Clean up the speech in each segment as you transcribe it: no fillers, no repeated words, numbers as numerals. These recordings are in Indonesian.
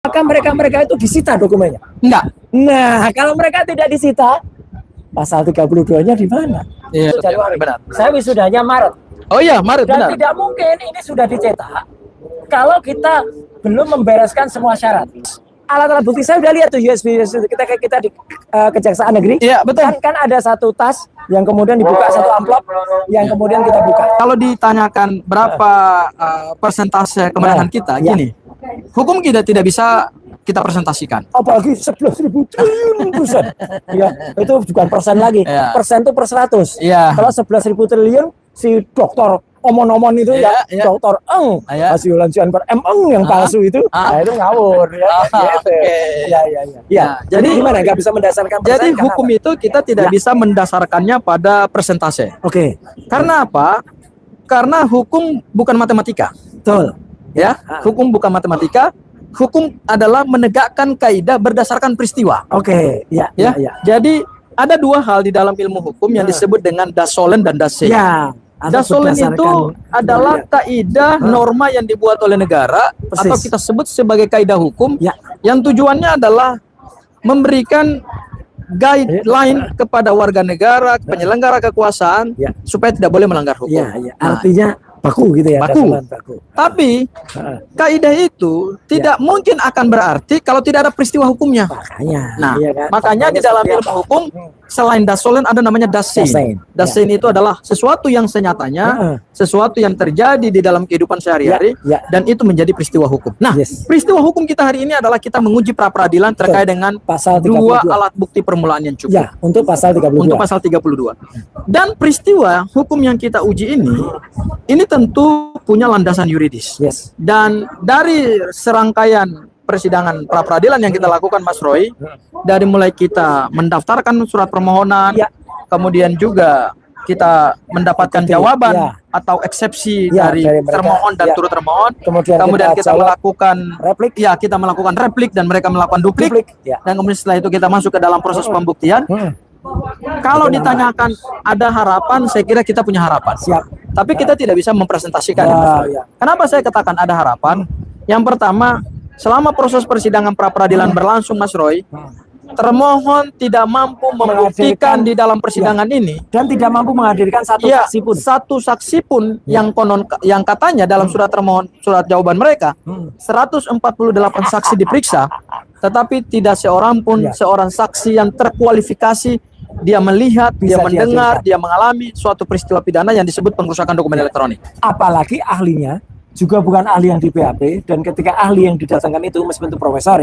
maka mereka itu disita dokumennya. Enggak. Nah, kalau mereka tidak disita, pasal 32-nya di mana? Iya, Januari. benar. Saya wisudanya Maret. Oh iya, Maret, Dan benar. tidak mungkin ini sudah dicetak kalau kita belum membereskan semua syarat. Alat-alat bukti saya udah lihat tuh USB kita di Kejaksaan Negeri. Iya, betul. Kan ada satu tas yang kemudian dibuka, satu amplop yang kemudian kita buka. Kalau ditanyakan berapa persentase kemenangan kita, gini, hukum kita tidak bisa kita presentasikan. Apalagi 11.000 triliun persen. Ya, itu bukan persen lagi. Iya. Persen itu per 100. Iya. Kalau 11.000 triliun, si dokter omon-omon itu Iya, iya. dokter Iya. hasil lanjutan per yang palsu itu, nah itu ngawur ya. Gitu. Ya. Ya. Jadi gimana? Nggak bisa mendasarkan persen. Jadi karena hukum apa? itu kita tidak bisa mendasarkannya pada persentase. Oke. Karena apa? Karena hukum bukan matematika. Betul. Ya, hukum bukan matematika. Hukum adalah menegakkan kaidah berdasarkan peristiwa. Oke. Ya. Jadi ada dua hal di dalam ilmu hukum yang disebut dengan das solens dan das se. Ya. Das solens itu adalah kaidah norma yang dibuat oleh negara atau kita sebut sebagai kaidah hukum yang tujuannya adalah memberikan guideline kepada warga negara, penyelenggara kekuasaan supaya tidak boleh melanggar hukum. Ya. Artinya baku gitu ya. Baku. Baku. Tapi kaidah itu tidak mungkin akan berarti kalau tidak ada peristiwa hukumnya. Makanya. Nah, iya kan? makanya di dalam ilmu hukum selain das solens ada namanya das sein. Das sein itu adalah sesuatu yang senyatanya, sesuatu yang terjadi di dalam kehidupan sehari-hari dan itu menjadi peristiwa hukum. Nah, peristiwa hukum kita hari ini adalah kita menguji pra peradilan terkait dengan pasal 32. dua alat bukti permulaan yang cukup. Ya, untuk pasal 32. Untuk pasal 32. Dan peristiwa hukum yang kita uji ini tentu punya landasan yuridis. Yes. Dan dari serangkaian persidangan pra peradilan yang kita lakukan, Mas Roy, dari mulai kita mendaftarkan surat permohonan, kemudian juga kita mendapatkan jawaban atau eksepsi dari termohon dan turut termohon, kemudian kita melakukan replik, kita melakukan replik dan mereka melakukan duplik, dan kemudian setelah itu kita masuk ke dalam proses pembuktian. Kalau ditanyakan ada harapan, saya kira kita punya harapan. Siap. Tapi kita tidak bisa mempresentasikan. Kenapa saya katakan ada harapan? Yang pertama, selama proses persidangan pra peradilan berlangsung, Mas Roy, termohon tidak mampu membuktikan di dalam persidangan ini dan tidak mampu menghadirkan satu saksi pun yang katanya dalam surat termohon, surat jawaban mereka 148 saksi diperiksa, tetapi tidak seorang pun seorang saksi yang terkualifikasi. Dia melihat, dia mendengar, dia mengalami suatu peristiwa pidana yang disebut pengrusakan dokumen elektronik. Apalagi ahlinya juga bukan ahli yang di BAP, dan ketika ahli yang didatangkan itu meskipun itu profesor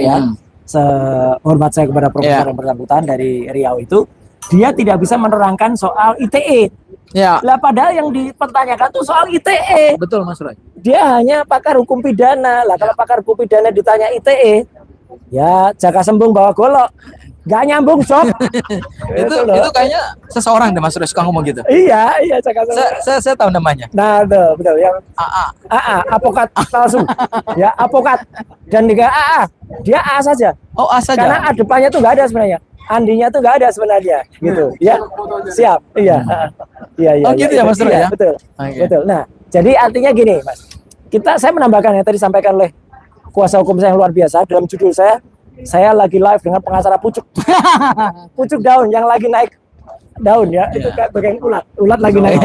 sehormat saya kepada profesor yang bersangkutan dari Riau itu, dia tidak bisa menerangkan soal ITE. Lah padahal yang dipertanyakan tuh soal ITE. Betul, Mas Roy. Dia hanya pakar hukum pidana. Lah kalau pakar hukum pidana ditanya ITE, ya jaka sembung bawa golok. Gak nyambung, Sob. itu kayaknya seseorang deh, Mas Roy, suka ngomong gitu. Iya, jaka sembung. Saya tahu namanya. Nah, betul yang apokat palsu. Ya, apokat. Dan juga dia A saja. Oh, A saja. Karena A depannya tuh nggak ada sebenarnya. Andinya tuh nggak ada sebenarnya, gitu. Ya, siap. Iya. Oh, gitu ya, Mas Roy ya. Betul. Betul. Nah, jadi artinya gini, Mas. Saya menambahkan yang tadi disampaikan oleh kuasa hukum saya yang luar biasa dalam judul saya lagi live dengan pengacara Pucuk. Pucuk daun yang lagi naik daun ya. Itu kayak bagian ulat lagi naik.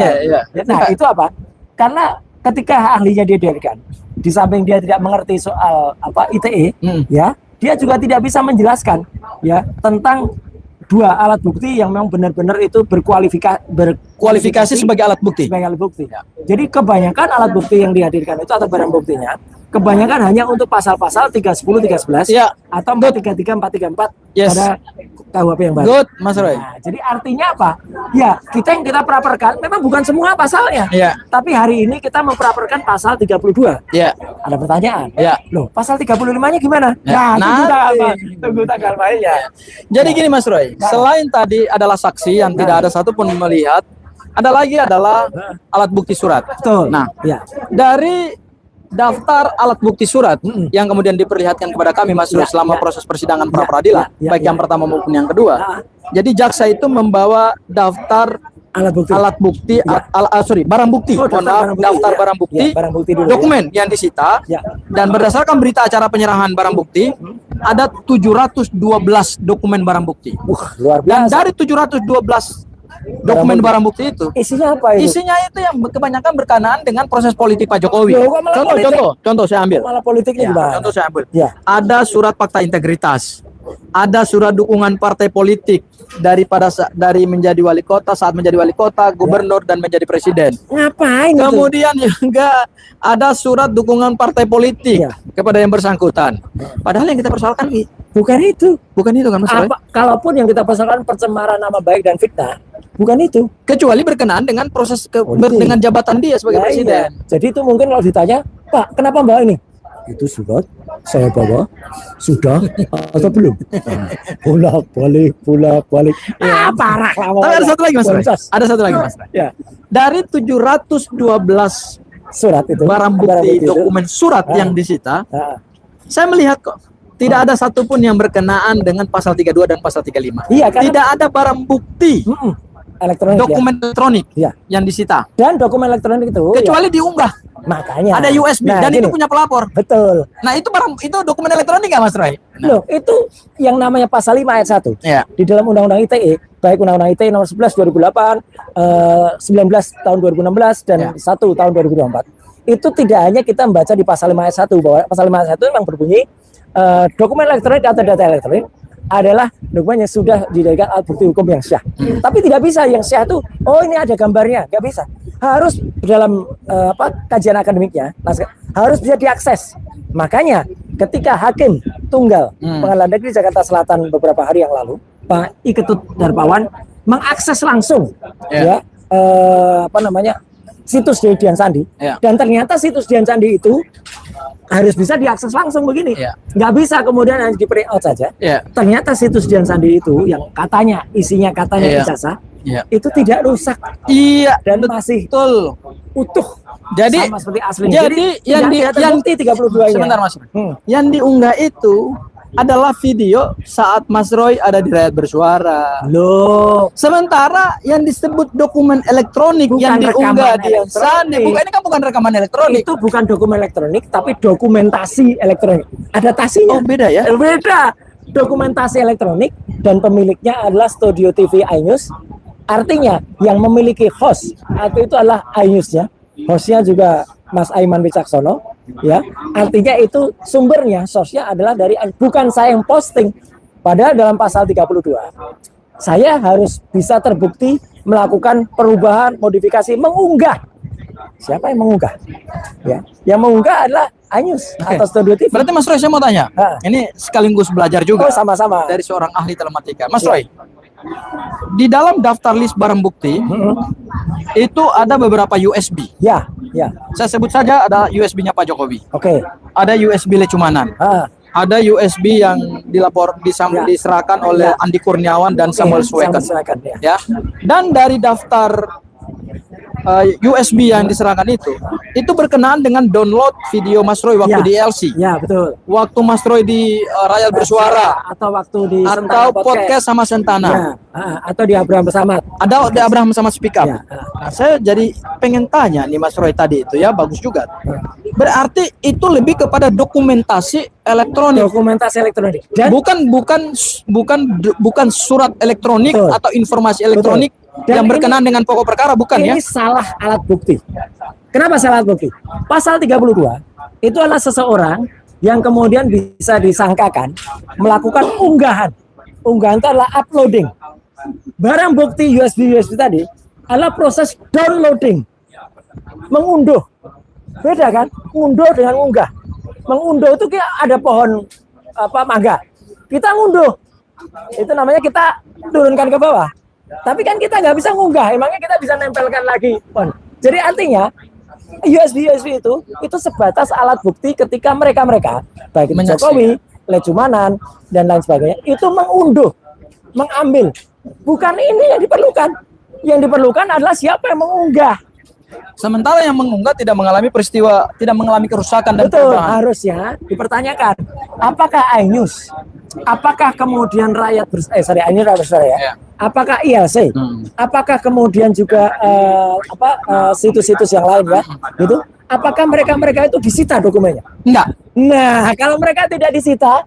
Nah, itu apa? Karena ketika ahlinya dia dihadirkan, di samping dia tidak mengerti soal ITE, dia juga tidak bisa menjelaskan tentang dua alat bukti yang memang benar-benar itu berkualifikasi sebagai alat bukti. Jadi kebanyakan alat bukti yang dihadirkan itu atau barang buktinya kebanyakan hanya untuk pasal-pasal 310, 311 atau 433, 434 pada KUHP yang baru. Good, Mas Roy. Nah, jadi artinya apa? Ya, kita praperkan memang bukan semua pasalnya. Tapi hari ini kita memperaperkan pasal 32. Ada pertanyaan. Loh, pasal 35-nya gimana? Tunggu tanggal mainnya. Jadi gini, Mas Roy, selain tadi adalah saksi yang tidak ada satupun melihat, ada lagi adalah alat bukti surat. Betul. Nah, dari daftar alat bukti surat yang kemudian diperlihatkan kepada kami, Mas Roy, selama proses persidangan pra peradilan, baik yang pertama maupun yang kedua. Jadi jaksa itu membawa daftar Alat bukti. Ya. Barang bukti. Oh, Daftar barang bukti. Ya, barang bukti dulu, dokumen yang disita. Ya. Dan berdasarkan berita acara penyerahan barang bukti, ada 712 dokumen barang bukti. Luar Dan biasa. dari 712 dokumen barang bukti itu, Isinya apa itu? isinya itu yang kebanyakan berkenaan dengan proses politik Pak Jokowi. Loh, kok malah politik? Contoh saya ambil. Malah politiknya Ya, gimana? contoh saya ambil. Ya. Ada surat fakta integritas, ada surat dukungan partai politik dari menjadi wali kota, saat menjadi wali kota, gubernur dan menjadi presiden. Ngapain itu? Kemudian juga ada surat dukungan partai politik Ya. kepada yang bersangkutan. Padahal yang kita persoalkan Bukan itu. bukan itu kan Mas Roy? Kalaupun yang kita persoalkan pencemaran nama baik dan fitnah, bukan itu. Kecuali berkenaan dengan proses Politik. dengan jabatan dia sebagai Ya, presiden. iya. Jadi itu mungkin kalau ditanya, Pak, kenapa Mbak ini? Itu surat saya bawa sudah atau belum? Bolak-balik. Parah lah. Tapi ada satu lagi Mas Roy. Boncos. Ada satu lagi Mas Roy. Ya, Dari 712 surat itu. barang bukti itu. dokumen surat Ah. yang disita, Ah. saya melihat kok tidak ada satupun yang berkenaan dengan pasal 32 dan pasal 35. Iya, karena Tidak ada barang bukti elektronik dokumen elektronik ya. yang disita, Dan dokumen elektronik itu kecuali diunggah. makanya Ada USB Nah, dan gini, itu punya pelapor. betul. Nah, itu dokumen elektronik nggak Mas Roy? Loh, itu yang namanya pasal 5 ayat 1 Ya. di dalam Undang-Undang ITE, baik Undang-Undang ITE nomor 11 2008, 19 tahun 2016 dan Ya. 1 tahun 2024. Itu tidak hanya kita membaca di pasal 5 ayat 1 bahwa pasal 5 ayat 1 memang berbunyi dokumen elektronik atau data elektronik adalah dokumen yang sudah dijadikan alat bukti hukum yang syah. Tapi tidak bisa yang syah itu, oh ini ada gambarnya, nggak bisa. Harus dalam kajian akademiknya harus bisa diakses. Makanya ketika hakim tunggal Pengadilan Negeri Jakarta Selatan beberapa hari yang lalu, Pak Iketut Darmawan mengakses langsung Ya. situs Dian Sandi, Ya. dan ternyata situs Dian Sandi itu harus bisa diakses langsung begini, Ya. nggak bisa kemudian hanya di print out saja. Ya. Ternyata situs Dian Sandi itu yang katanya isinya Ya. ijazah Ya. itu tidak rusak Iya, dan masih betul. utuh, Jadi sama seperti asli. jadi yang terbukti 32-nya. sebentar Mas. Yang diunggah itu adalah video saat Mas Roy ada di Rakyat Bersuara. Loh, Sementara yang disebut dokumen elektronik Bukan yang diunggah rekaman di Sandi, elektronik. ini kan bukan rekaman elektronik. itu bukan dokumen elektronik tapi dokumentasi elektronik. Ada tasinya. Oh, beda ya? Beda. Dokumentasi elektronik dan pemiliknya adalah Studio TV iNews. Artinya yang memiliki host atau itu adalah iNews-nya. Hostnya juga Mas Aiman Wicaksono, ya. Artinya itu sumbernya, source-nya adalah dari, bukan saya yang posting. Padahal dalam pasal 32 saya harus bisa terbukti melakukan perubahan, modifikasi, mengunggah. Siapa yang mengunggah? Ya, yang mengunggah adalah iNews atau Studio TV. Berarti Mas Roy saya mau tanya. Ha. Ini sekaligus belajar juga Oh, sama-sama. dari seorang ahli telematika. Mas Ya. Roy, di dalam daftar list barang bukti itu ada beberapa USB. Ya, ya. Saya sebut saja ada USB-nya Pak Jokowi. Oke. Ada USB Lecumanan. Ah, Ada USB yang Ya. diserahkan oleh Ya. Andi Kurniawan dan oke. Samuel Sweken. Silakan, ya. Ya. Dan dari daftar USB yang diserahkan itu berkenaan dengan download video Mas Roy waktu Ya. di LC. Ya, betul. Waktu Mas Roy di Rakyat Bersuara Atau waktu di atau Sentana podcast sama Sentana. Ya, atau di Abraham Bersama. Ada di Abraham sama Speak Up. Ya. Nah, saya jadi pengen tanya nih Mas Roy tadi itu ya, bagus juga. Berarti itu lebih kepada dokumentasi elektronik. Dokumentasi elektronik. Dan Bukan surat elektronik Betul. atau informasi elektronik Dan yang berkenaan dengan pokok perkara, bukan ya? ini salah alat bukti. Kenapa salah alat bukti? Pasal 32 itu adalah seseorang yang kemudian bisa disangkakan melakukan unggahan. Unggahan itu adalah uploading. Barang bukti USB tadi adalah proses downloading. Mengunduh. Beda kan? Unduh dengan unggah. Mengunduh itu kayak ada pohon mangga. Kita ngunduh. Itu namanya kita turunkan ke bawah. Tapi kan kita nggak bisa ngunggah, emangnya kita bisa nempelkan lagi, Pon. Jadi artinya USB itu sebatas alat bukti ketika mereka baik itu Jokowi, Lecumanan dan lain sebagainya itu mengunduh, mengambil. Bukan ini yang diperlukan. Yang diperlukan adalah siapa yang mengunggah. Sementara yang mengunggah tidak mengalami peristiwa, tidak mengalami kerusakan dan Betul, perubahan. harusnya dipertanyakan apakah iNews apakah kemudian rakyat ini rakyat bersuara ya? Ya. Apakah ILC? Apakah kemudian juga situs-situs yang lain ya? Gitu? Apakah mereka itu disita dokumennya? Enggak. Nah, kalau mereka tidak disita,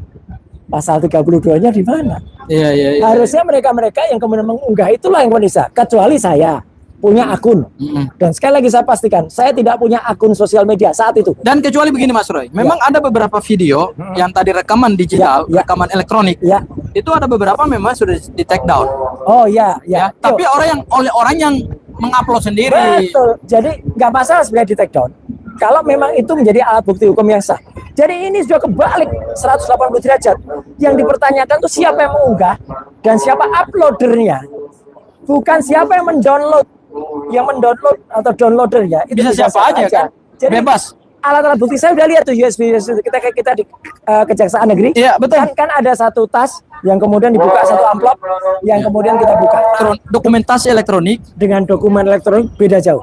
pasal 32-nya di mana? Iya. Harusnya mereka-mereka yang kemudian mengunggah itulah yang bisa. Kecuali saya punya akun. Dan sekali lagi saya pastikan, saya tidak punya akun sosial media saat itu. Dan kecuali begini Mas Roy, memang ada beberapa video yang tadi rekaman digital, rekaman elektronik. Ya. Itu ada beberapa memang sudah di take down. Oh ya. Tapi oleh orang yang mengupload sendiri. Betul. Jadi nggak masalah sebenarnya di take down. Kalau memang itu menjadi alat bukti hukum yang sah. Jadi ini sudah kebalik 180 derajat. Yang dipertanyakan itu siapa yang mengunggah dan siapa uploadernya. Bukan siapa yang mendownload. Yang mendownload atau downloadernya itu Bisa siapa aja kan? Jadi, bebas. Alat-alat bukti saya udah lihat tuh USB kita di Kejaksaan Negeri. Iya, betul. Kan ada satu tas yang kemudian dibuka, satu amplop yang kemudian kita buka. Dokumentasi elektronik Dengan dokumen elektronik beda jauh.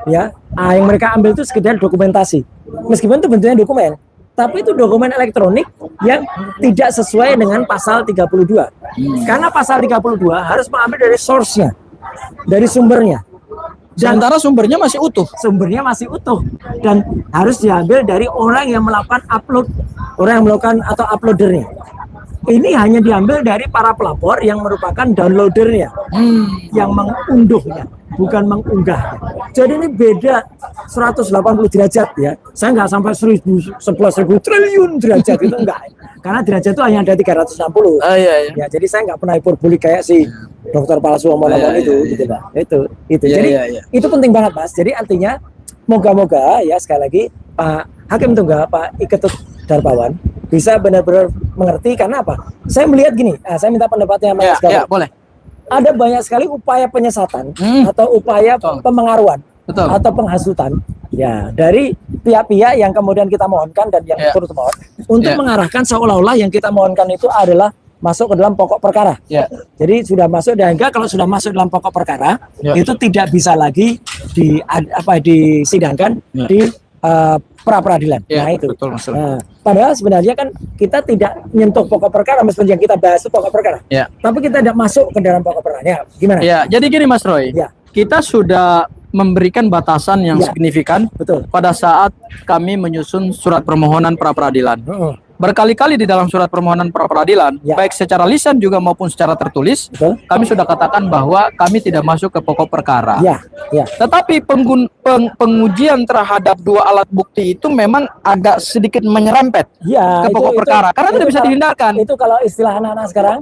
Ya, yang mereka ambil itu sekedar dokumentasi. Meskipun itu bentuknya dokumen, tapi itu dokumen elektronik yang tidak sesuai dengan pasal 32. Karena pasal 32 harus mengambil dari source-nya, dari sumbernya. Dan sementara sumbernya masih utuh. Sumbernya masih utuh dan harus diambil dari orang yang melakukan upload, orang yang melakukan atau uploadernya. Ini hanya diambil dari para pelapor yang merupakan downloadernya, yang mengunduhnya, bukan mengunggah. Jadi ini beda 180 derajat ya. Saya nggak sampai 11.000 triliun derajat itu enggak. Karena derajat itu hanya ada 360. Iya. Ya, jadi saya nggak pernah hiperbolik kayak si dokter palsu omong-omong itu, gitu Pak. Itu. Jadi itu penting banget Mas. Jadi artinya moga-moga ya sekali lagi Pak Hakim Tunggal Pak Iketut Darmawan bisa benar-benar mengerti. Karena apa? Saya melihat gini, saya minta pendapatnya Mas Gawat. Ya, boleh. Ada banyak sekali upaya penyesatan atau upaya pemengaruhan atau penghasutan ya dari pihak-pihak yang kemudian kita mohonkan dan yang turut mohon untuk mengarahkan seolah-olah yang kita mohonkan itu adalah masuk ke dalam pokok perkara. Jadi sudah masuk, dan kalau sudah masuk dalam pokok perkara itu tidak bisa lagi disidangkan di pra-peradilan. Nah itu. Betul, nah, padahal sebenarnya kan kita tidak menyentuh pokok perkara, meskipun yang kita bahas itu pokok perkara. Tapi kita tidak masuk ke dalam pokok perkara. Ya, gimana? Ya, jadi gini Mas Roy. Kita sudah memberikan batasan yang signifikan pada saat kami menyusun surat permohonan pra-peradilan. Berkali-kali di dalam surat permohonan pra-peradilan, baik secara lisan juga maupun secara tertulis, kami sudah katakan bahwa kami tidak masuk ke pokok perkara. Tetapi pengujian terhadap dua alat bukti itu memang agak sedikit menyerempet ke pokok perkara, karena tidak bisa dihindarkan. Itu kalau istilah anak-anak sekarang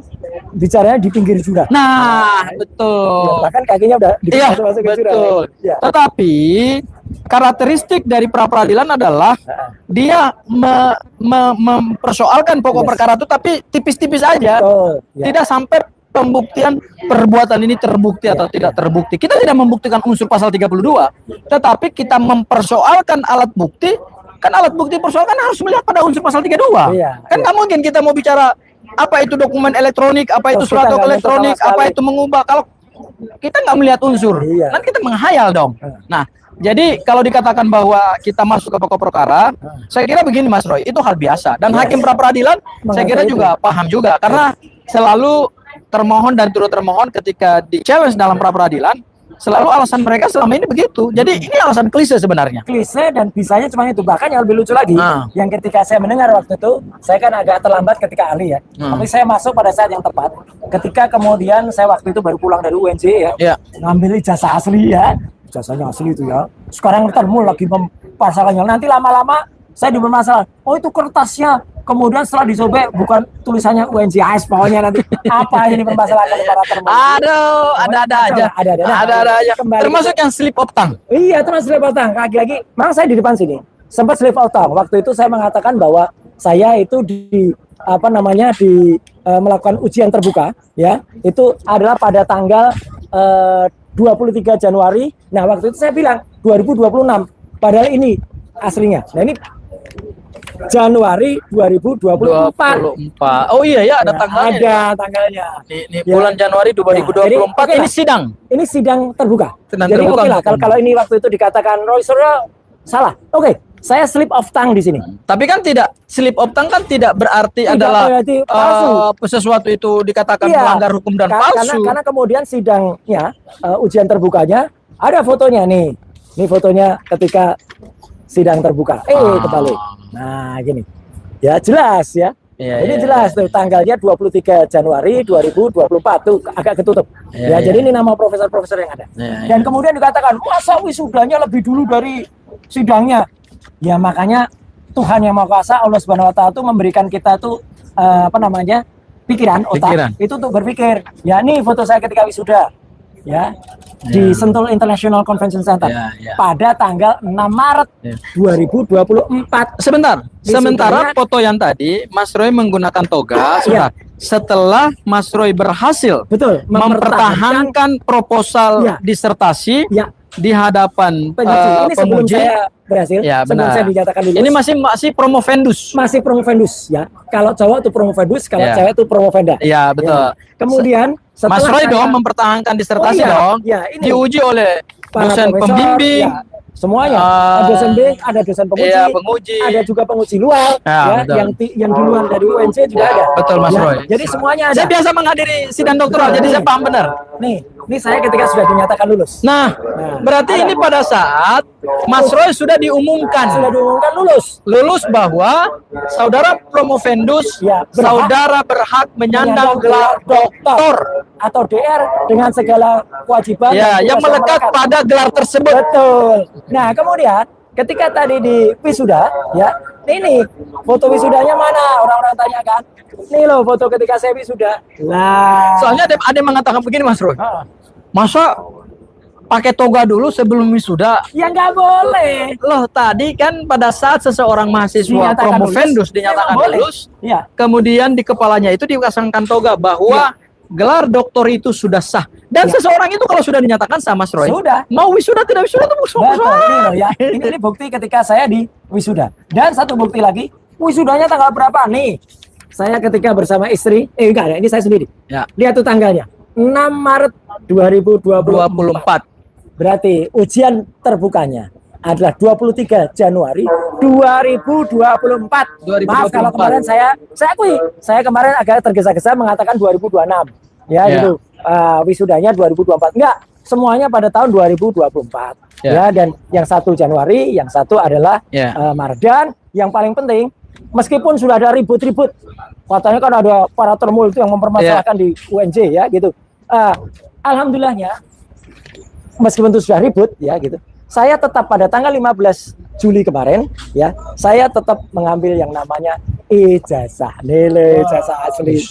bicaranya di pinggir jurang. Nah, betul. Bahkan kakinya udah masuk ke jurang. Betul. Tetapi karakteristik dari pra-peradilan adalah dia mempersoalkan pokok perkara itu, tapi tipis-tipis aja. Tidak sampai pembuktian perbuatan ini terbukti atau tidak terbukti. Kita tidak membuktikan unsur pasal 32, tetapi kita mempersoalkan alat bukti. Kan alat bukti persoalkan harus melihat pada unsur pasal 32. Kan nggak mungkin kita mau bicara apa itu dokumen elektronik, apa itu surat elektronik, apa itu mengubah. Kalau kita nggak melihat unsur, nanti kita menghayal dong. Nah, jadi kalau dikatakan bahwa kita masuk ke pokok perkara, saya kira begini Mas Roy, itu hal biasa. Dan hakim pra-peradilan saya kira juga paham juga, karena selalu termohon dan turut termohon ketika di challenge dalam pra-peradilan, selalu alasan mereka selama ini begitu. Jadi ini alasan klise sebenarnya. Klise dan bisanya cuma itu. Bahkan yang lebih lucu lagi, yang ketika saya mendengar waktu itu, saya kan agak terlambat ketika ahli ya. Tapi saya masuk pada saat yang tepat. Ketika kemudian saya waktu itu baru pulang dari UNJ ya, ngambil ijazah asli ya. Ijazahnya asli itu ya. Sekarang ketemu lagi mempasalkannya. Nanti lama-lama saya dibermasalah. Oh itu kertasnya. Kemudian setelah disobek bukan tulisannya UNJS, pokoknya nanti apa ini permasalahan para termohon. Aduh, ada aja. Ada aja. Termasuk yang slip of tongue. Iya, termasuk slip of tongue. Lagi-lagi, memang saya di depan sini sempat slip of tongue. Waktu itu saya mengatakan bahwa saya itu melakukan ujian terbuka ya. Itu adalah pada tanggal 23 Januari. Nah, waktu itu saya bilang 2026. Padahal ini aslinya. Nah, ini Januari 2024. Oh iya ya, ada tanggalnya. Ada tanggalnya. Ini bulan Januari 2024. Ini sidang. Ini sidang terbuka. Jadi oke lah kalau ini waktu itu dikatakan Roy Suryo salah. Oke. Saya slip of tongue di sini. Tapi kan tidak slip of tongue kan tidak berarti Tidak adalah berarti palsu. sesuatu itu dikatakan Iya. melanggar hukum dan palsu. Karena kemudian sidangnya, ujian terbukanya ada fotonya nih. Ini fotonya ketika sidang terbuka. Kebalik. Nah, gini. Ya jelas ya. Ini jelas tuh tanggalnya 23 Januari 2024 tuh agak ketutup. Jadi ini nama profesor-profesor yang ada. Dan kemudian dikatakan, masa wisudanya lebih dulu dari sidangnya? Ya makanya Tuhan yang Maha Kuasa, Allah Subhanahu Wa Taala tuh memberikan kita tuh pikiran, otak itu untuk berpikir. Ya ini foto saya ketika wisuda, ya di Sentul International Convention Center pada tanggal 6 Maret 2024. Sementara foto yang tadi Mas Roy menggunakan toga. Setelah Mas Roy berhasil mempertahankan proposal disertasi di hadapan ini sebelum penguji. saya berhasil, sebelum saya dinyatakan lulus. Ini masih promovendus. Masih promovendus ya. Kalau cowok itu promovendus, kalau cewek itu promovenda. Iya, betul. Kemudian Mas Roy dong mempertahankan disertasi dong. Ini diuji oleh dosen pembimbing. Semuanya. Ada dosen B, ada dosen penguji, ada juga penguji luar yang di luar dari UNC juga ada. Betul Mas Roy. Jadi semuanya ada. Saya biasa menghadiri sidang doktoral, jadi saya paham benar. Ini saya ketika sudah dinyatakan lulus. Nah, berarti ini pada saat Mas Roy sudah diumumkan lulus bahwa saudara promovendus, saudara berhak menyandang gelar doktor atau DR dengan segala kewajiban yang melekat pada gelar tersebut. Betul. Nah, kemudian ketika tadi di wisuda, ini foto wisudanya mana? Orang-orang tanyakan. Nih loh foto ketika saya wisuda. Lah. Soalnya ada yang mengatakan begini Mas Roy. Masa pakai toga dulu sebelum wisuda? Ya nggak boleh. Loh tadi kan pada saat seseorang mahasiswa promovendus dinyatakan lulus, kemudian di kepalanya itu dipasangkan toga bahwa gelar doktor itu sudah sah. Dan seseorang itu kalau sudah dinyatakan sah Mas Roy, mau wisuda tidak wisuda itu ini bukti ketika saya di wisuda. Dan satu bukti lagi, wisudanya tanggal berapa nih? Saya ketika bersama istri, ini saya sendiri. Lihat tuh tanggalnya. 6 Maret 2024. Berarti ujian terbukanya adalah 23 Januari 2024. Maaf kalau kemarin saya akui, saya kemarin agak tergesa-gesa mengatakan 2026. Gitu. Wisudanya 2024. Enggak, semuanya pada tahun 2024. Dan yang 1 Januari, yang satu adalah Maret. Dan yang paling penting, meskipun sudah ada ribut-ribut, katanya kan ada para termul itu yang mempermasalahkan di UNJ gitu. Alhamdulillahnya, meskipun itu sudah ribut gitu, saya tetap pada tanggal 15 Juli kemarin saya tetap mengambil yang namanya ijazah, nilai ijazah asli.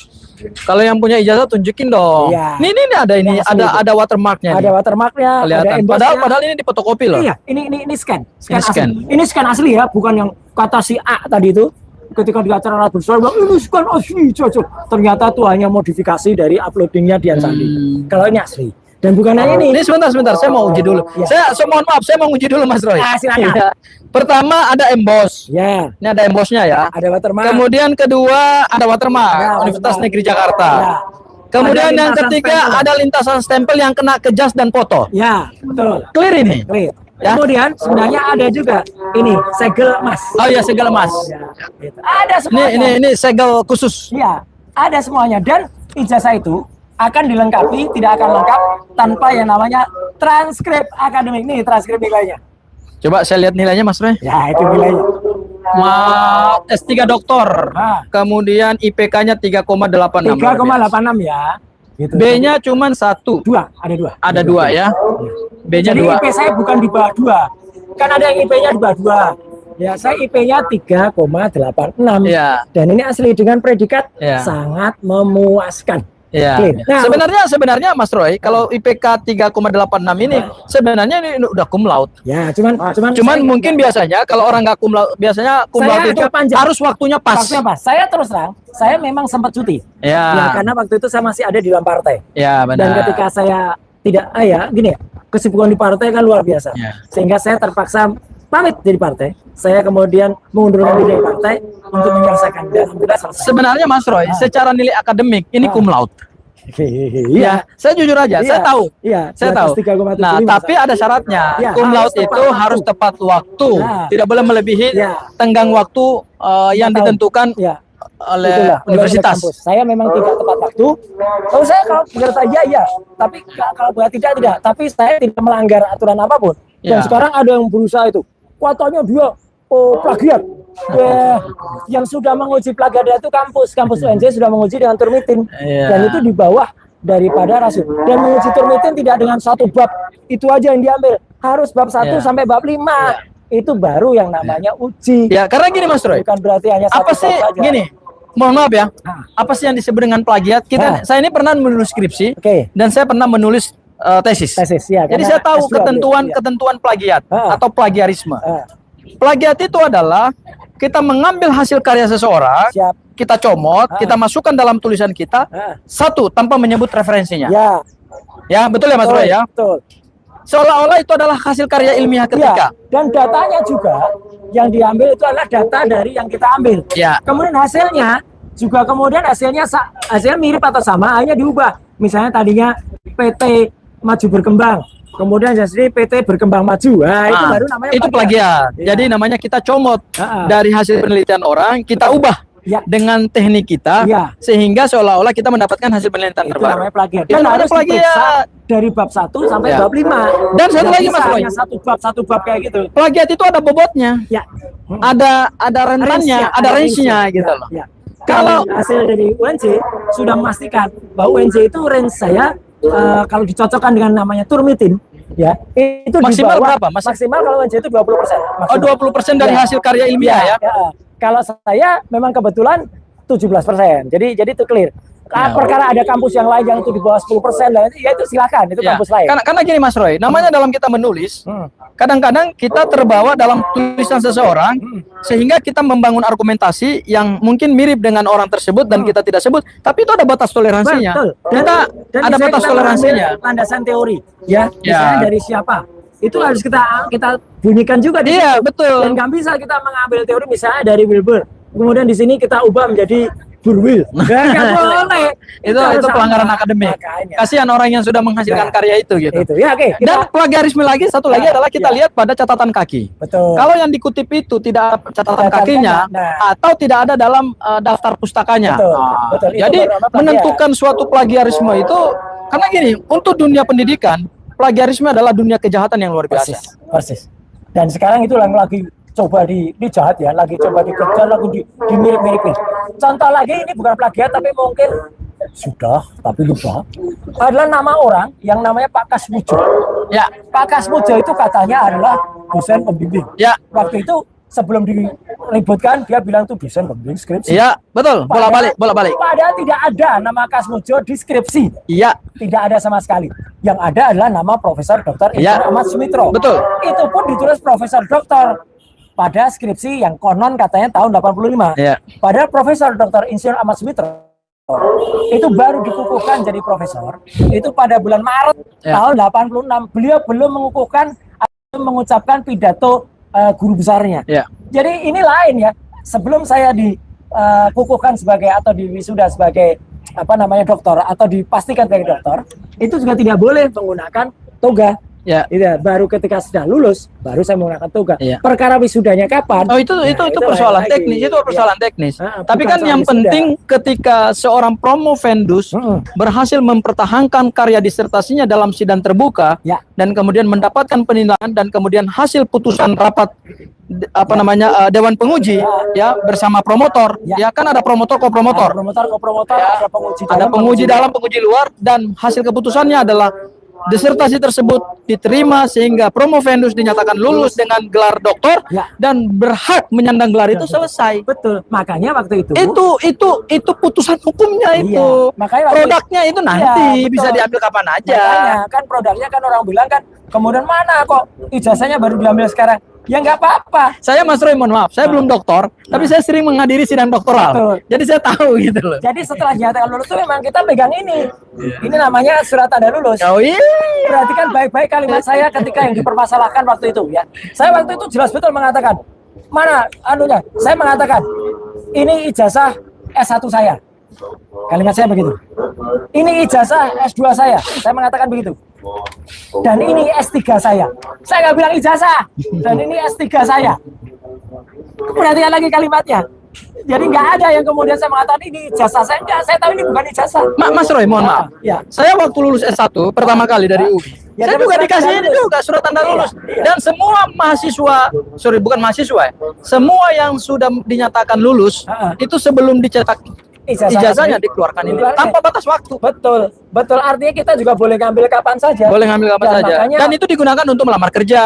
Kalau yang punya ijazah tunjukin dong. Ini ada watermarknya. Ada watermarknya. Kelihatan. Padahal ini difotokopi loh. Iya, ini scan asli. Ini scan asli ya, bukan yang kata si A tadi itu. Ketika di acara Rabu Sore bilang ini scan asli, cocok. Ternyata itu hanya modifikasi dari uploadingnya Dian Sandi. Kalau ini asli. Dan bukan hanya ini. Ini sebentar, saya mau uji dulu. Saya mohon maaf, saya mau uji dulu Mas Roy. Silakan. Pertama ada emboss. Ini ada embossnya ya. Ada watermark. Kemudian kedua ada watermark. Universitas Negeri Jakarta. Kemudian yang ketiga ada lintasan stempel yang kena ke jas dan foto. Betul. Clear ini. Clear. Kemudian sebenarnya ada juga ini segel emas. Oh iya, segel emas. Ada semuanya. Ini segel khusus. Ada semuanya. Dan ijazah itu akan dilengkapi, tidak akan lengkap tanpa yang namanya transkrip akademik. Nih transkrip nilainya. Coba saya lihat nilainya Mas Roy. Itu nilainya. S3 doktor. Kemudian IPK-nya 3,86. 3,86 ya. Gitu. B-nya cuma 1. Ada dua ya. B-nya 2. Jadi IP saya bukan di bawah 2. Kan ada yang IP-nya di bawah 2. Saya IP-nya 3,86. Dan ini asli dengan predikat sangat memuaskan. Nah, sebenarnya Mas Roy, kalau IPK 3,86 ini sebenarnya ini udah cum laude. Cuman mungkin biasanya kalau orang nggak cum laude, biasanya cum laude itu harus waktunya pas. Saya terus terang, saya memang sempat cuti. Karena waktu itu saya masih ada di dalam partai. Benar. Dan ketika saya tidak kesibukan di partai kan luar biasa. Sehingga saya terpaksa pamit dari partai. Saya kemudian mengundurkan diri dari partai untuk menyelesaikan. Dan sebenarnya Mas Roy, secara nilai akademik ini cum laude. Ya, saya jujur aja, saya tahu. Iya, Saya tahu. 3,75. Nah, tapi ada syaratnya. Ya, Cum harus laude tepat itu waktu. harus tepat waktu. Nah. Tidak boleh melebihi Ya. tenggang waktu yang 4 tahun. ditentukan Ya. oleh Itulah, oleh universitas. kampus. Saya memang tidak tepat waktu. Kalau saya kalau berkata iya, tapi kalau buat tidak. Tapi saya tidak melanggar aturan apapun. Dan Ya. sekarang ada yang berusaha itu. Katanya dia plagiat. Yang sudah menguji plagiat itu kampus UNJ sudah menguji dengan turnitin. Ya. Dan itu di bawah daripada rasul. Dan menguji turnitin tidak dengan satu bab itu aja yang diambil. Harus bab 1 Ya. sampai bab 5. Itu baru yang namanya uji. Ya, karena gini Mas Roy. Bukan berarti hanya satu Apa bab sih saja. gini? Mohon maaf ya. Ah. Apa sih yang disebut dengan plagiat? Saya ini pernah menulis skripsi Oke. dan saya pernah menulis tesis. Ya, Jadi karena saya tahu S2 ketentuan plagiat Ah. atau plagiarisme. Ah, Plagiat itu adalah kita mengambil hasil karya seseorang, siap. kita comot, Ah. kita masukkan dalam tulisan kita, Ah, satu tanpa menyebut referensinya. ya, Ya, betul ya Mas betul, Roy ya. betul. Seolah-olah itu adalah hasil karya ilmiah ketika. Ya, dan datanya juga yang diambil itu adalah data dari yang kita ambil. Ya. Kemudian hasilnya hasilnya mirip atau sama, hanya diubah. Misalnya tadinya PT Maju Berkembang, kemudian jadi PT Berkembang Maju. Nah, itu baru namanya itu plagiat. Ya. Jadi namanya kita comot Ah. dari hasil penelitian orang, kita ubah Ya. dengan teknik kita, Ya. sehingga seolah-olah kita mendapatkan hasil penelitian Itu terbaru. namanya plagiat. Itu Dan namanya harus diperiksa plagiat. dari bab 1 sampai Ya. bab 5. Dan satu Nggak lagi, bisa Mas Roy. hanya satu bab kayak gitu. Plagiat itu ada bobotnya, Ya. ada rentannya, ada range-nya gitu loh. Ya. Kalau- Kalau hasil dari UNJ sudah memastikan bahwa UNJ itu range saya kalau dicocokkan dengan namanya turnitin, ya itu Maksimal di bawah, berapa? Maksimal kalau UNJ itu 20%. Oh, 20% dari Ya. hasil karya ilmiah ya. Kalau saya memang kebetulan 17%. Jadi itu clear. Ya. Perkara ada kampus yang lain yang itu di bawah 10%, ya itu silakan, itu Ya. kampus lain. Karena gini Mas Roy, namanya dalam kita menulis, kadang-kadang kita terbawa dalam tulisan seseorang, sehingga kita membangun argumentasi yang mungkin mirip dengan orang tersebut dan kita tidak sebut, tapi itu ada batas toleransinya. Betul. Kita Dan ada misalnya batas kita toleransinya. mengambil landasan teori, ya, Ya. misalnya dari siapa, itu harus kita bunyikan juga di Iya, situ. betul. Dan nggak bisa kita mengambil teori misalnya dari Wilbur, kemudian di sini kita ubah menjadi Burwil. Nggak boleh. Itu harus pelanggaran sama. akademik. Makanya. Kasihan orang yang sudah menghasilkan Nah, karya itu gitu. Itu ya, oke. Dan plagiarisme lagi satu lagi Ya, adalah kita ya. lihat pada catatan kaki. Betul. Kalau yang dikutip itu tidak ada catatan Catatan kakinya nah. atau tidak ada dalam daftar pustakanya. Betul, Nah, betul. Itu jadi baru nama plagiat. menentukan suatu plagiarisme itu karena gini, untuk dunia pendidikan, plagiarisme adalah dunia kejahatan yang luar biasa. Persis. Dan sekarang itu yang lagi coba di jahat ya, lagi coba dikejar, lagi dimirip-miripin. Contoh lagi, ini bukan plagiat tapi mungkin sudah tapi lupa. Adalah nama orang yang namanya Pak Kasmujo. Ya, Pak Kasmujo itu katanya adalah dosen pembimbing. ya, Waktu itu sebelum diributkan dia bilang tuh dosen pembimbing skripsi. iya, betul. Bola-balik. Padahal tidak ada nama Kasmujo di skripsi. Iya, Tidak ada sama sekali. Yang ada adalah nama Profesor Dr. Iya. Ahmad Sumitro. Betul. Itu pun ditulis Profesor Doktor pada skripsi yang konon katanya tahun 85. Iya. Padahal Profesor Dr. Insinyur Ahmad Sumitro itu baru dikukuhkan jadi profesor itu pada bulan Maret Iya. tahun 86. Beliau belum mengukuhkan atau mengucapkan pidato guru besarnya. Iya. Jadi ini lain ya. Sebelum saya dikukuhkan sebagai atau diwisuda sebagai apa namanya doktor atau dipastikan sebagai doktor, itu juga tidak boleh menggunakan toga. ya. Iya, baru ketika sudah lulus baru saya menggunakan toga. Iya. Perkara wisudanya kapan? Oh itu Nah, persoalan lain lagi. teknis, itu persoalan teknis. Ah, Tapi bukan kan soal yang wisuda. penting ketika seorang promovendus berhasil mempertahankan karya disertasinya dalam sidang terbuka Ya. dan kemudian mendapatkan penilaian dan kemudian hasil putusan rapat dewan penguji ya bersama promotor ya kan ada promotor Ada kopromotor promotor, Ya. ada penguji ada penguji dalam penguji luar dan hasil keputusannya adalah disertasi tersebut diterima sehingga promovendus dinyatakan lulus dengan gelar doktor Ya. dan berhak menyandang gelar itu selesai. Betul. Makanya waktu itu Itu putusan hukumnya Iya. itu. Makanya waktu Produknya itu nanti Iya, betul. bisa diambil kapan aja. makanya kan produknya kan orang bilang kan kemudian mana kok ijazahnya baru diambil sekarang? Ya nggak apa-apa. Saya Mas Roy mohon maaf, saya belum doktor, tapi saya sering menghadiri sidang doktoral. Betul. Jadi saya tahu gitu loh. Jadi setelah dinyatakan lulus itu memang kita pegang ini. Ini namanya surat tanda lulus. Oh iya. Perhatikan baik-baik kalimat saya ketika yang dipermasalahkan waktu itu ya. Saya waktu itu jelas betul mengatakan, mana anunya? Saya mengatakan, ini ijazah S1 saya. Kalimat saya begitu. Ini ijazah S2 saya mengatakan begitu. Dan ini S3 saya nggak bilang ijazah. Dan ini S3 saya. Perhatikan lagi kalimatnya. Jadi nggak ada yang kemudian saya mengatakan ini ijazah saya. Enggak, saya tahu ini bukan ijazah. Mas Roy, mohon maaf. Ya. Saya waktu lulus S1 pertama kali dari UI. Ya, Saya juga surat dikasih tanda ini lulus. juga surat tanda lulus. Iya. Dan semua mahasiswa, bukan mahasiswa ya, semua yang sudah dinyatakan lulus, itu sebelum dicetak ijazahnya dikeluarkan ini tanpa batas waktu. Betul. Artinya kita juga boleh ngambil kapan saja. Boleh ngambil kapan Dan saja. makanya- Dan itu digunakan untuk melamar kerja.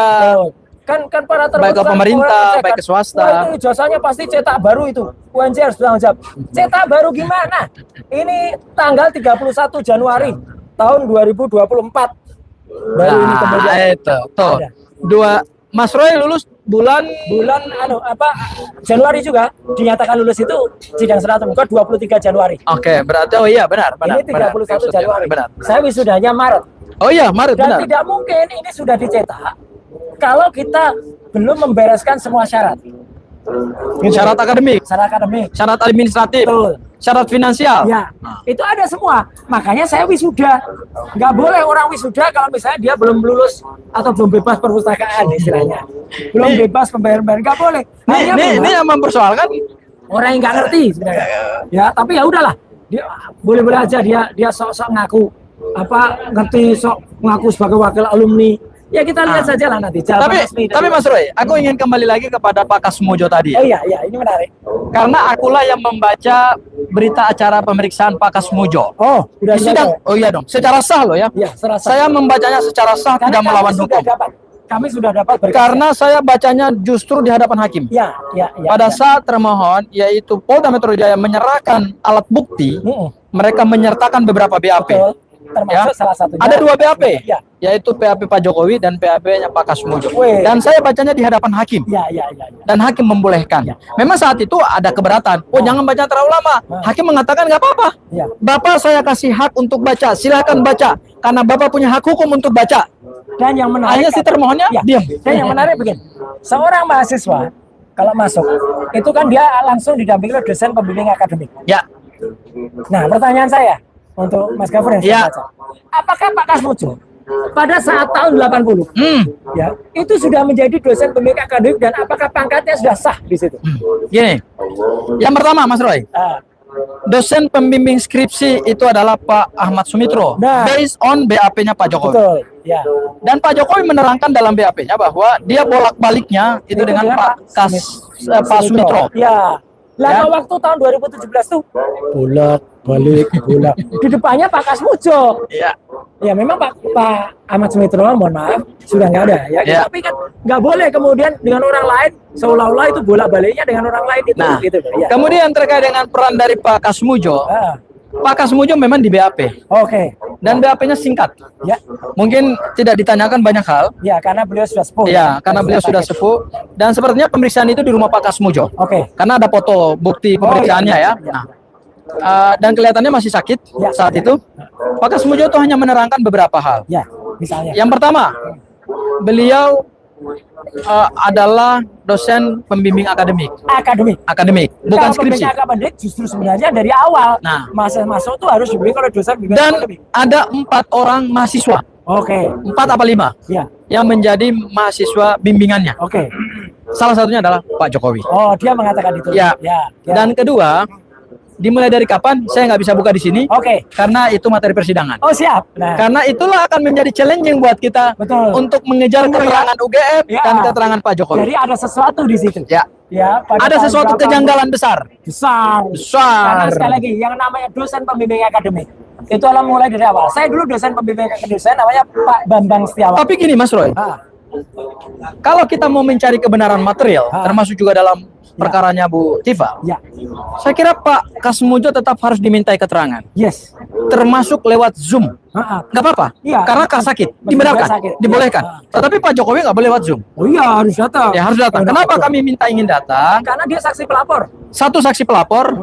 Kan para Baik ke terus pemerintah, orang baik ke cek, swasta. "Wah, itu ijazahnya pasti cetak baru itu. UNJ harus bertanggung jawab." Cetak baru gimana? Ini tanggal 31 Januari tahun 2024. Baru ini kemudian itu tuh. ada. Mas Roy lulus bulan Januari juga dinyatakan lulus itu sidang serata muka 23 Januari. Oke, berarti benar. Ini 31 Januari. Benar. Saya wisudanya Maret. Oh iya, Maret Dan benar. tidak mungkin ini sudah dicetak kalau kita belum membereskan semua syarat. Syarat akademik, Syarat akademik. syarat administratif, Betul. syarat finansial. Ya, itu ada semua. Makanya saya wisuda. Nggak boleh orang wisuda kalau misalnya dia belum lulus atau belum bebas perpustakaan istilahnya. Belum bebas pembayaran, nggak boleh. Hanya Ini memang yang mempersoalkan orang yang nggak ngerti sebenarnya. Ya, tapi ya udahlah. Dia boleh-boleh aja dia sok-sok ngaku ngerti, sok ngaku sebagai wakil alumni. Ya kita lihat saja lah nanti. Tapi Mas Roy, aku ingin kembali lagi kepada Pak Kasmojo tadi. Oh iya, ini menarik. Karena akulah yang membaca berita acara pemeriksaan Pak Kasmojo. Oh, sudah Di sidang. Oh iya dong, secara sah loh ya. Iya, serasa. Saya membacanya secara sah, Karena tidak melawan hukum. Kami sudah dapat berkas. Karena saya bacanya justru di hadapan hakim. ya. Pada saat termohon, yaitu Polda Metro Jaya menyerahkan alat bukti, mereka menyertakan beberapa BAP. Betul. Termasuk salah satunya. Ada 2 BAP, Ya. yaitu PAP Pak Jokowi dan PAP-nya Pak Kasmojo. Weh. Dan saya bacanya di hadapan hakim. Ya. Dan hakim membolehkan. Ya. Memang saat itu ada keberatan. Jangan baca terlalu lama. Hakim mengatakan nggak apa-apa. Ya. Bapak saya kasih hak untuk baca. Silahkan baca. Karena Bapak punya hak hukum untuk baca. Dan yang menarik, Hanya si termohonnya diam. Dan yang menarik begini, seorang mahasiswa kalau masuk itu kan dia langsung didampingi oleh dosen pembimbing akademik. Ya. Nah, pertanyaan saya untuk Mas Gafur yang Ya. saya baca, apakah Pak Kasmojo pada saat tahun 80 ya itu sudah menjadi dosen pembimbing akademik dan apakah pangkatnya sudah sah di situ? Gini. Yang pertama Mas Roy, dosen pembimbing skripsi itu adalah Pak Ahmad Sumitro, Nah. based on BAP-nya Pak Jokowi. Betul. Ya. Dan Pak Jokowi menerangkan dalam BAP-nya bahwa dia bolak-baliknya itu dengan Pak Sumitro. Ya. Lama waktu tahun 2017 tuh bolak. Di depannya Pak Kasmojo. Iya. Ya memang Pak Ahmad Sumitro, mohon maaf, sudah nggak ada ya. Ya. Tapi kan nggak boleh kemudian dengan orang lain seolah-olah itu bolak-baliknya dengan orang lain itu. Nah, gitu. Ya. kemudian terkait dengan peran dari Pak Kasmojo, Pak Kasmojo memang di BAP Oke. dan BAP-nya singkat. Ya. Mungkin tidak ditanyakan banyak hal. Ya, karena beliau sudah sepuh. Ya, karena beliau sudah sepuh dan sepertinya pemeriksaan itu di rumah Pak Kasmojo. Oke. Karena ada foto bukti pemeriksaannya ya. Nah, dan kelihatannya masih sakit saat itu. Pak Kasmojo itu hanya menerangkan beberapa hal. Ya, misalnya. Yang pertama, beliau adalah dosen pembimbing akademik, bukan Kalau skripsi. pembimbing akademik justru sebenarnya dari awal. Nah. Masuk tuh harus dibimbing oleh dosen pembimbing Dan akademik. ada 4 orang mahasiswa, Oke. 4 apa 5 Ya. yang menjadi mahasiswa bimbingannya. Oke. Salah satunya adalah Pak Jokowi. Oh, dia mengatakan itu. Ya. Ya. Dan kedua, dimulai dari kapan? Saya nggak bisa buka di sini. Oke. Karena itu materi persidangan. Oh, siap. Nah. Karena itulah akan menjadi challenging buat kita Betul. untuk mengejar keterangan UGM Ya. dan keterangan Pak Jokowi. Jadi ada sesuatu di situ. Ya. Ya, pada Ada tahun sesuatu berapa- kejanggalan besar. besar. Besar. Karena sekali lagi yang namanya dosen pembimbing akademik itu adalah mulai dari awal. Saya dulu dosen pembimbing akademik, saya namanya Pak Bambang Setiawan. Tapi gini Mas Roy, kalau kita mau mencari kebenaran material, termasuk juga dalam perkaranya Bu Tifa, Ya. saya kira Pak Kasmojo tetap harus dimintai keterangan, Yes. termasuk lewat Zoom. Nggak apa-apa, Iya. karena sakit, Masih dibenarkan, sakit. dibolehkan. Tetapi Pak Jokowi nggak boleh lewat Zoom. Oh iya, harus datang. Ya harus datang. Kenapa kami ingin datang? Karena dia saksi pelapor. Satu saksi pelapor,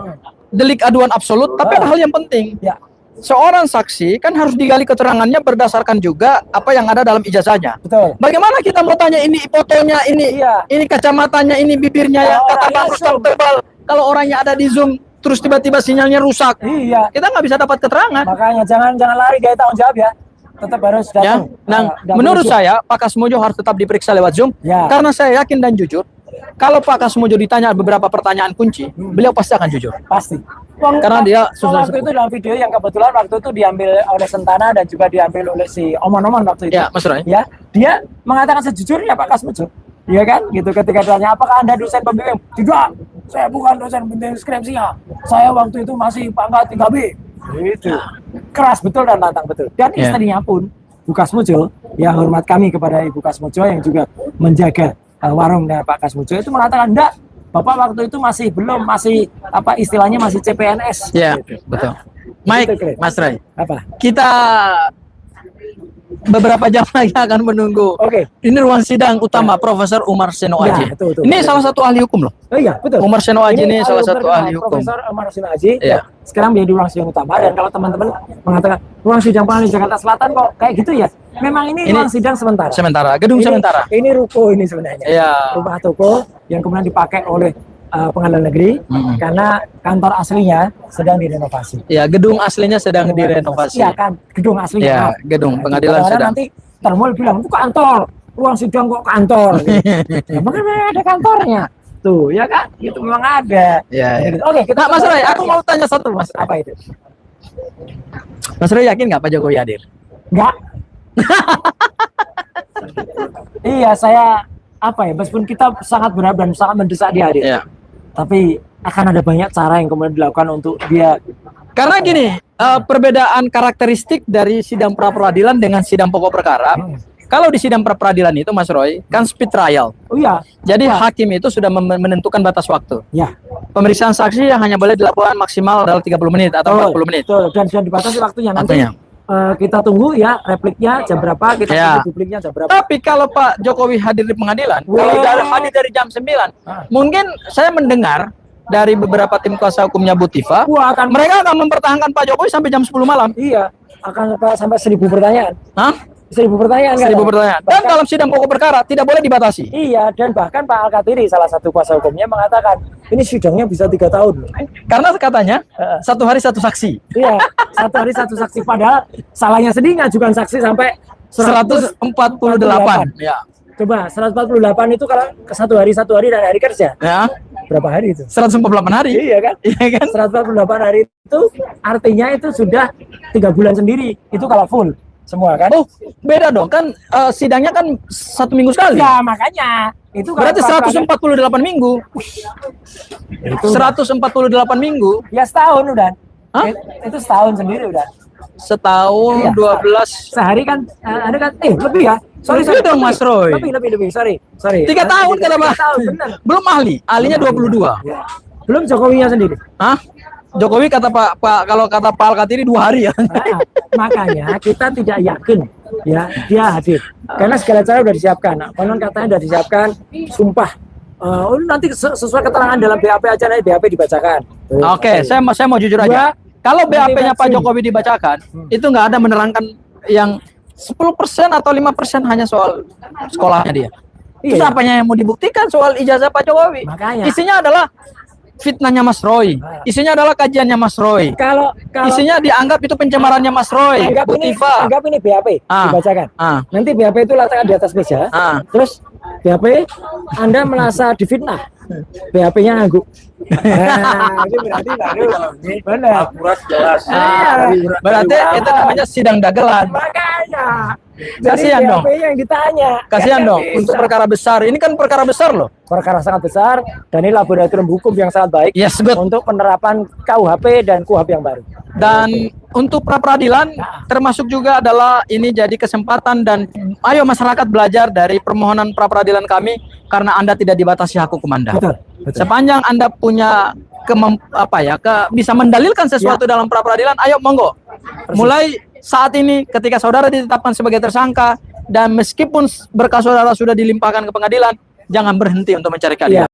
delik aduan absolut, tapi ada hal yang penting. Ya. Seorang saksi kan harus digali keterangannya berdasarkan juga apa yang ada dalam ijazahnya. Betul. Bagaimana kita mau tanya ini fotonya, ini Iya. ini kacamatanya, ini bibirnya yang Kalau kata orangnya Bang Rustam Zoom. tebal. Kalau orangnya ada di Zoom, terus tiba-tiba sinyalnya rusak. Iya. Kita nggak bisa dapat keterangan. Makanya jangan lari dari tanggung jawab ya. Tetap harus Ya. datang. Nah, menurut saya Pak Kasmojo harus tetap diperiksa lewat Zoom. Ya. Karena saya yakin dan jujur, kalau Pak Kasmojo ditanya beberapa pertanyaan kunci, beliau pasti akan jujur. pasti. Karena dia susah waktu itu dalam video yang kebetulan waktu itu diambil oleh Sentana dan juga diambil oleh si Omon-Omon waktu itu. Ya, Mas Roy. Ya, dia mengatakan sejujurnya Pak Kasmojo. Iya kan? Gitu ketika ditanya apakah Anda dosen pembimbing? Tidak. Saya bukan dosen pembimbing skripsinya. Saya waktu itu masih pangkat 3B. Gitu. Keras betul dan lantang betul. Dan istrinya pun Bu Kasmojo, ya hormat kami kepada Ibu Kasmojo yang juga menjaga warung dengan Pak Kasmojo itu mengatakan enggak, Bapak waktu itu masih apa istilahnya masih CPNS. Ya, gitu. betul. Mike, Gitu, Mas Roy. Apa? Kita beberapa jam lagi akan menunggu. Oke. Ini ruang sidang utama Profesor Umar Seno Ya, Aji. betul. Ini salah satu ahli hukum loh. Oh iya, betul. Umar Seno Aji ini salah satu terkenal, ahli hukum. Profesor Umar Seno Aji. Iya. Sekarang menjadi ruang sidang utama dan kalau teman-teman mengatakan ruang sidang paling Jakarta Selatan kok kayak gitu ya. Memang ini ruang sidang sementara. Sementara, gedung sementara. Ini ruko ini sebenarnya. Iya. Rumah toko yang kemudian dipakai oleh pengadilan negeri karena kantor aslinya sedang direnovasi. Ya, gedung aslinya sedang direnovasi. Iya kan, gedung aslinya. Ya, maaf. gedung pengadilan Kadang-kadang sedang. nanti termul bilang itu kantor, ruang sidang kok kantor. Ya, memang ada kantornya. Tuh, ya kan? Itu memang ada. Ya, ya. Gitu. Oke, kita Nah, Mas Roy, aku mau tanya satu, Mas. apa itu? Mas Roy yakin nggak Pak Jokowi hadir? Enggak. Iya, saya apa ya? Meskipun kita sangat berharap dan sangat mendesak dia hadir. Iya. Tapi akan ada banyak cara yang kemudian dilakukan untuk dia. Karena gini, perbedaan karakteristik dari sidang pra peradilan dengan sidang pokok perkara. Kalau di sidang pra peradilan itu, Mas Roy, kan speed trial. Oh iya, Jadi hakim itu sudah menentukan batas waktu. ya. Pemeriksaan saksi yang hanya boleh dilakukan maksimal dalam 30 menit atau 40 menit. Betul. Dan sudah dibatasi waktunya nanti. Waktunya. Kita tunggu ya repliknya jam berapa, kita Ya. tunggu publiknya jam berapa. Tapi kalau Pak Jokowi hadir di pengadilan, kalau hadir dari jam 9, mungkin saya mendengar dari beberapa tim kuasa hukumnya Bu Tifa, Wah, akan mereka akan mempertahankan Pak Jokowi sampai jam 10 malam. iya, akan sampai 1000 pertanyaan. Hah? 1000 pertanyaan. 1000 kan? pertanyaan. Dan Bahkan- dalam sidang pokok perkara tidak boleh dibatasi. Iya, dan bahkan Pak Al-Katiri salah satu kuasa hukumnya mengatakan ini sidangnya bisa 3 tahun. Karena katanya satu hari satu saksi. Iya, satu hari satu saksi. Padahal salahnya sendiri ngajukan saksi sampai 148. Ya. Coba 148 itu kalau ke satu hari dan hari kerja Ya. berapa hari itu? 148 hari. Iya kan? Iya kan? 148 hari itu artinya itu sudah 3 bulan sendiri. Itu kalau full semua kan? Oh, beda dong. Kan sidangnya kan 1 minggu sekali. Ya makanya itu kalau Berarti 148 minggu. itu 148 minggu. ya setahun udah. Hah? Itu setahun sendiri udah. Setahun Iya. 12. Sehari kan ada kan lebih ya. Lebih dong, Mas Roy. Lebih. Sorry. 3 tahun kata Pak. 3 tahun benar. Belum ahli. Ahlinya 22. Ya. Belum Jokowinya sendiri. Hah? Jokowi kata Pak kalau kata Pak Al-Katiri 2 hari ya. Nah, makanya kita tidak yakin ya dia hadir karena segala cara sudah disiapkan. Nah, konon katanya sudah disiapkan sumpah. Nanti sesuai keterangan dalam BAP aja nanti BAP dibacakan. Tuh. Oke, saya mau jujur aja. Kalau BAP-nya Pak Jokowi dibacakan, itu nggak ada menerangkan yang 10% atau 5% hanya soal sekolahnya dia. Terus Iya. apanya yang mau dibuktikan soal ijazah Pak Jokowi? Makanya. Isinya adalah fitnahnya Mas Roy. Isinya adalah kajiannya Mas Roy. Kalau Isinya dianggap itu pencemarannya Mas Roy, Bu Tifa. anggap ini BAP dibacakan. Nanti BAP itu letakkan di atas meja. Terus BAP Anda merasa difitnah. BAP-nya ngangguk. Nah, itu berarti baru benar. Akurat jelas. Berarti itu namanya sidang dagelan. Makanya. Kasihan dong. BAP yang ditanya. Kasihan dong Bisa. untuk perkara besar. Ini kan perkara besar loh. Perkara sangat besar dan ini laboratorium hukum yang sangat baik Yes, good. untuk penerapan KUHP dan KUHP yang baru. Dan untuk pra peradilan termasuk juga adalah ini jadi kesempatan dan ayo masyarakat belajar dari permohonan pra peradilan kami karena Anda tidak dibatasi hak hukum Anda. Betul. Sepanjang Anda punya bisa mendalilkan sesuatu dalam pra peradilan, ayo monggo. Mulai saat ini ketika saudara ditetapkan sebagai tersangka dan meskipun berkas saudara sudah dilimpahkan ke pengadilan, jangan berhenti untuk mencari keadilan.